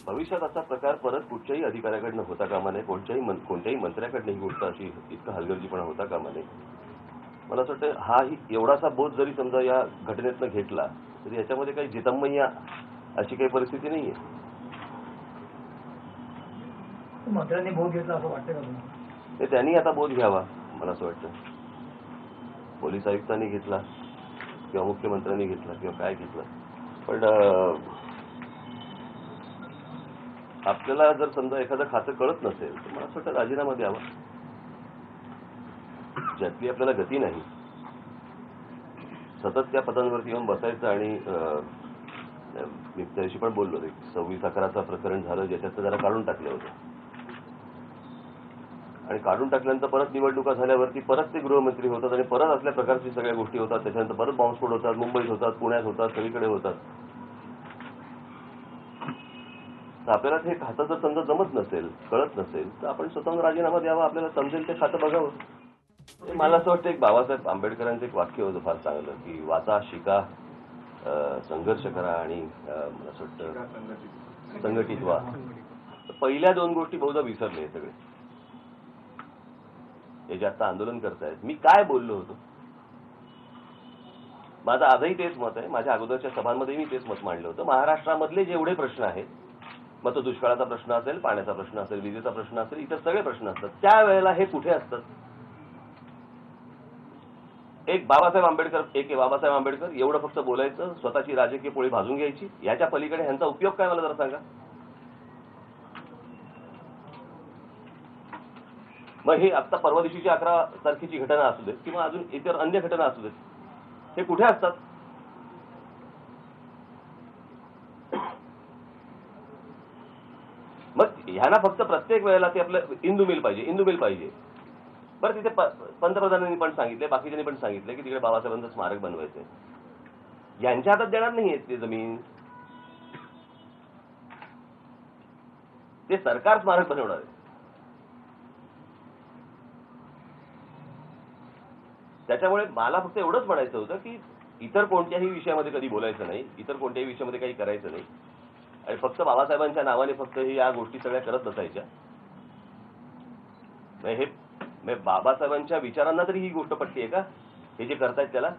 भविष्यात असा प्रकार परत कुठच्याही अधिकाऱ्याकडनं होता कामा नये, कोणत्याही मंत्र्याकडनं ही गोष्ट अशी इतका हलगर्जीपणा होता कामा नये. मला असं वाटतं हाही एवढासा बोध जरी समजा या घटनेतनं घेतला तरी याच्यामध्ये काही जितम्मय्या अशी काही परिस्थिती नाहीये. मंत्र्यांनी बोध घेतला असं वाटतं का तुम्हाला? त्यांनी आता बोध घ्यावा मला असं वाटतं. पोलीस आयुक्तांनी घेतला किंवा मुख्यमंत्र्यांनी घेतला किंवा काय घेतला, पण आपल्याला जर समजा एखादं खातं कळत नसेल तर मला असं वाटतं राजीनामा द्यावा. ज्यातली आपल्याला गती नाही सतत त्या पदांवरती येऊन बसायचं. आणि मी त्याशी पण बोललो, 26/11चं प्रकरण झालं ज्याच्यात जरा काढून टाकलं होतं आणि काढून टाकल्यानंतर परत निवडणुका झाल्यावरती परत ते गृहमंत्री होतात आणि परत असल्या प्रकारची सगळ्या गोष्टी होतात. त्याच्यानंतर परत बॉम्बस्फोट होतात, मुंबईत होतात, पुण्यात होतात, सगळीकडे होतात. तर आपल्याला ते खातं जर समजा जमत नसेल, कळत नसेल तर आपण स्वतःहून राजीनामा द्यावा. आपल्याला समजेल ते खातं बघावं. मला असं वाटतं एक बाबासाहेब आंबेडकरांचं एक वाक्य होतं फार चांगलं, की वाचा, शिका, संघर्ष करा आणि मला असं वाटतं संघटित व्हा. पहिल्या 2 गोष्टी बहुधा विसरले सगळे हे जे आता आंदोलन करतायत. मी काय बोललो होतो? माझं आजही तेच मत आहे. माझ्या अगोदरच्या सभांमध्ये मी तेच मत मांडलं होतं. महाराष्ट्रामधले जेवढे प्रश्न आहेत, मग तो दुष्काळाचा प्रश्न असेल, पाण्याचा प्रश्न असेल, विजेचा प्रश्न असेल, इतर सगळे प्रश्न असतात, त्यावेळेला हे कुठे असतात? एक बाबासाहेब आंबेडकर एवढं फक्त बोलायचं, स्वतःची राजकीय पोळी भाजून घ्यायची. याच्या पलीकडे ह्यांचा उपयोग काय मला जरा सांगा. मग हे आता परवा दिवशीची 11 तारखेची घटना असू देत किंवा अजून इतर अन्य घटना असू देत, हे कुठे असतात? मग ह्यांना फक्त प्रत्येक वेळेला ते आपलं इंदू मिल पाहिजे. बरं, तिथे पंतप्रधानांनी पण सांगितले, बाकीच्यांनी पण सांगितले की तिकडे बाबासाहेबांचं स्मारक बनवायचंय. यांच्या हातात देणार नाहीये ते जमीन, ते सरकार स्मारक बनवणार आहे. त्याच्यामुळे मला फक्त एवढंच म्हणायचं होतं की इतर कोणत्याही विषयामध्ये कधी बोलायचं नाही, इतर कोणत्याही विषयामध्ये काही करायचं नाही आणि फक्त बाबासाहेबांच्या नावाने फक्त हे या गोष्टी सगळ्या करत बसायच्या. हे बाबासाहेबांच्या विचारांना तरी ही गोष्ट पटली आहे का, हे जे करतायत त्याला?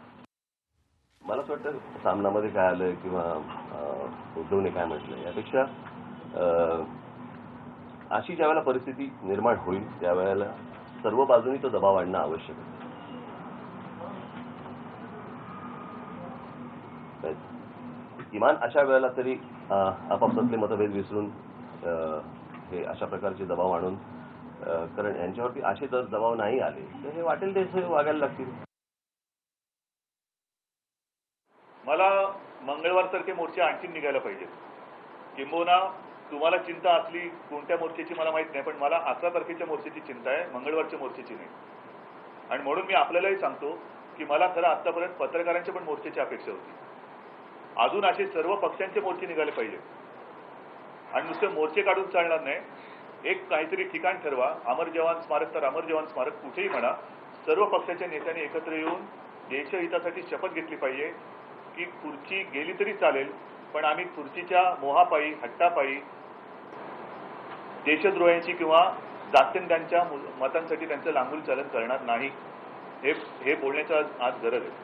मला असं वाटतं सामनामध्ये काय आलंय किंवा उद्धवने काय म्हटलंय यापेक्षा अशी ज्यावेळेला परिस्थिती निर्माण होईल त्यावेळेला सर्व बाजूंनी तो दबाव आणणं आवश्यक आहे. किमान अशा वेळेला तरी आपापसातले मतभेद विसरून हे अशा प्रकारचे दबाव आणून, कारण यांच्यावरती असे जर दबाव नाही आले तर हे वाटेल ते वागायला लागतील. मला मंगळवारसारखे मोर्चे आणखी निघायला पाहिजेत. किंबहुना तुम्हाला चिंता असली कोणत्या मोर्चाची मला माहित नाही, पण मला 11 तारखेच्या मोर्चाची चिंता आहे, मंगळवारच्या मोर्चाची नाही. आणि म्हणून मी आपल्यालाही सांगतो की मला खरं आतापर्यंत पत्रकारांच्या पण मोर्चाची अपेक्षा होती. अजून असे सर्व पक्षांचे मोर्चे निघाले पाहिजेत आणि नुसते मोर्चे काढून चालणार नाही. एक काहीतरी ठिकाण ठरवा, अमर जवान स्मारक तर अमर जवान स्मारक कुठेही म्हणा, सर्व पक्षाच्या नेत्यांनी एकत्र येऊन देशहितासाठी शपथ घेतली पाहिजे की खुर्ची गेली तरी चालेल, पण आम्ही खुर्चीच्या मोहापायी, हट्टापायी देशद्रोह्यांची किंवा जात्यंत्यांच्या मतांसाठी त्यांचं लांबूल चालन करणार नाही. हे बोलण्याची आज गरज आहे.